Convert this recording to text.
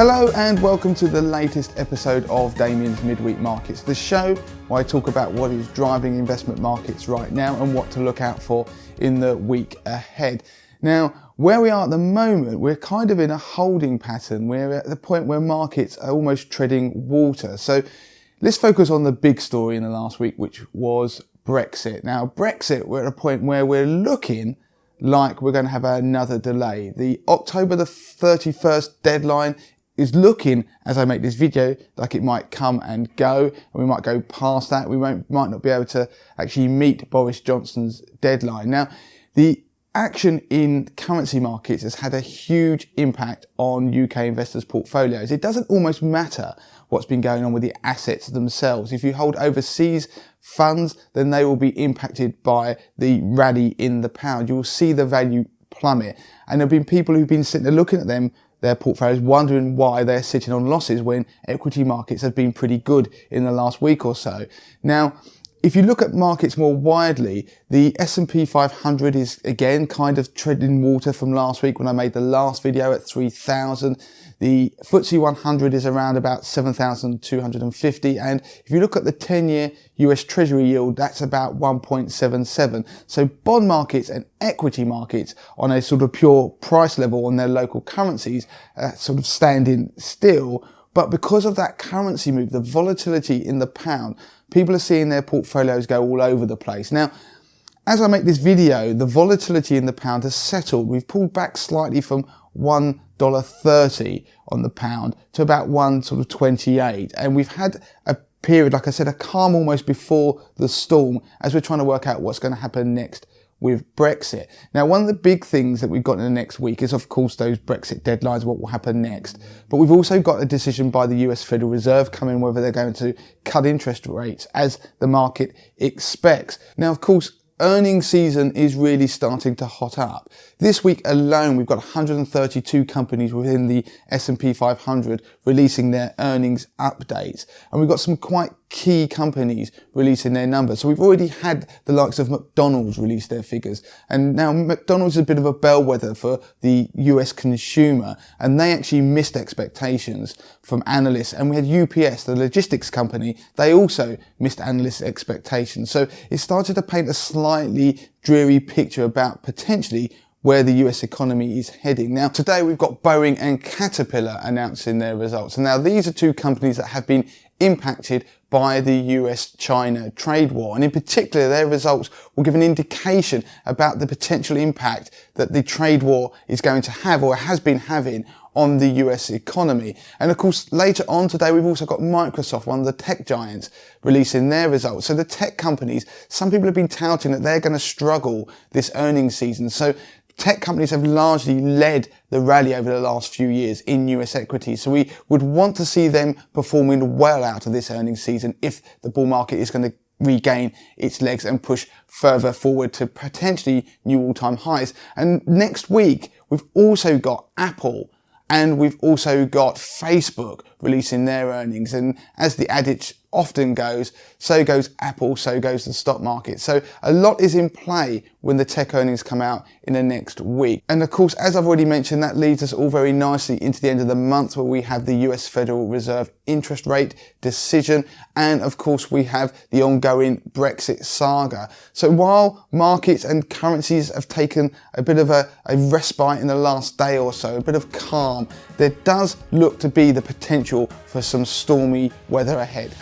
Hello and welcome to the latest episode of Damien's Midweek Markets, the show where I talk about what is driving investment markets right now and what to look out for in the week ahead. Now, where we are at the moment, we're kind of in a holding pattern. We're at the point where markets are almost treading water. So let's focus on the big story in the last week, which was Brexit. Now, Brexit, we're at a point where we're looking like we're going to have another delay. The October the 31st deadline is looking, as I make this video, like it might come and go, and we might go past that. We might not be able to actually meet Boris Johnson's deadline. Now, the action in currency markets has had a huge impact on UK investors' portfolios. It doesn't almost matter what's been going on with the assets themselves. If you hold overseas funds, then they will be impacted by the rally in the pound. You will see the value plummet. And there have been people who've been sitting there looking at their portfolios, wondering why they're sitting on losses when equity markets have been pretty good in the last week or so. Now, if you look at markets more widely, the S&P 500 is again kind of treading water from last week when I made the last video at 3,000. The FTSE 100 is around about 7,250. And if you look at the 10-year US Treasury yield, that's about 1.77. So bond markets and equity markets on a sort of pure price level on their local currencies sort of standing still. But because of that currency move, the volatility in the pound, people are seeing their portfolios go all over the place. Now, as I make this video, the volatility in the pound has settled. We've pulled back slightly from $1.30 on the pound to about $1.28. And we've had a period, like I said, a calm almost before the storm as we're trying to work out what's going to happen next with Brexit. Now, one of the big things that we've got in the next week is, of course, those Brexit deadlines, what will happen next. But we've also got a decision by the US Federal Reserve coming, whether they're going to cut interest rates as the market expects. Now, of course, earnings season is really starting to hot up. This week alone, we've got 132 companies within the S&P 500 releasing their earnings updates. And we've got some quite key companies releasing their numbers. So we've already had the likes of McDonald's release their figures. And now McDonald's is a bit of a bellwether for the US consumer. And they actually missed expectations from analysts. And we had UPS, the logistics company, they also missed analysts' expectations. So it started to paint a slightly dreary picture about potentially where the US economy is heading. Now, today we've got Boeing and Caterpillar announcing their results. And now these are two companies that have been impacted by the US-China trade war. And in particular, their results will give an indication about the potential impact that the trade war is going to have or has been having on the US economy. And of course, later on today, we've also got Microsoft, one of the tech giants, releasing their results. So the tech companies, some people have been touting that they're going to struggle this earnings season. So tech companies have largely led the rally over the last few years in US equities. So we would want to see them performing well out of this earnings season if the bull market is going to regain its legs and push further forward to potentially new all-time highs. And next week, we've also got Apple and we've also got Facebook releasing their earnings. And as the adage often goes, so goes Apple, so goes the stock market. So a lot is in play when the tech earnings come out in the next week. And of course, as I've already mentioned, that leads us all very nicely into the end of the month where we have the US Federal Reserve interest rate decision. And of course, we have the ongoing Brexit saga. So while markets and currencies have taken a bit of a respite in the last day or so, a bit of calm, there does look to be the potential for some stormy weather ahead.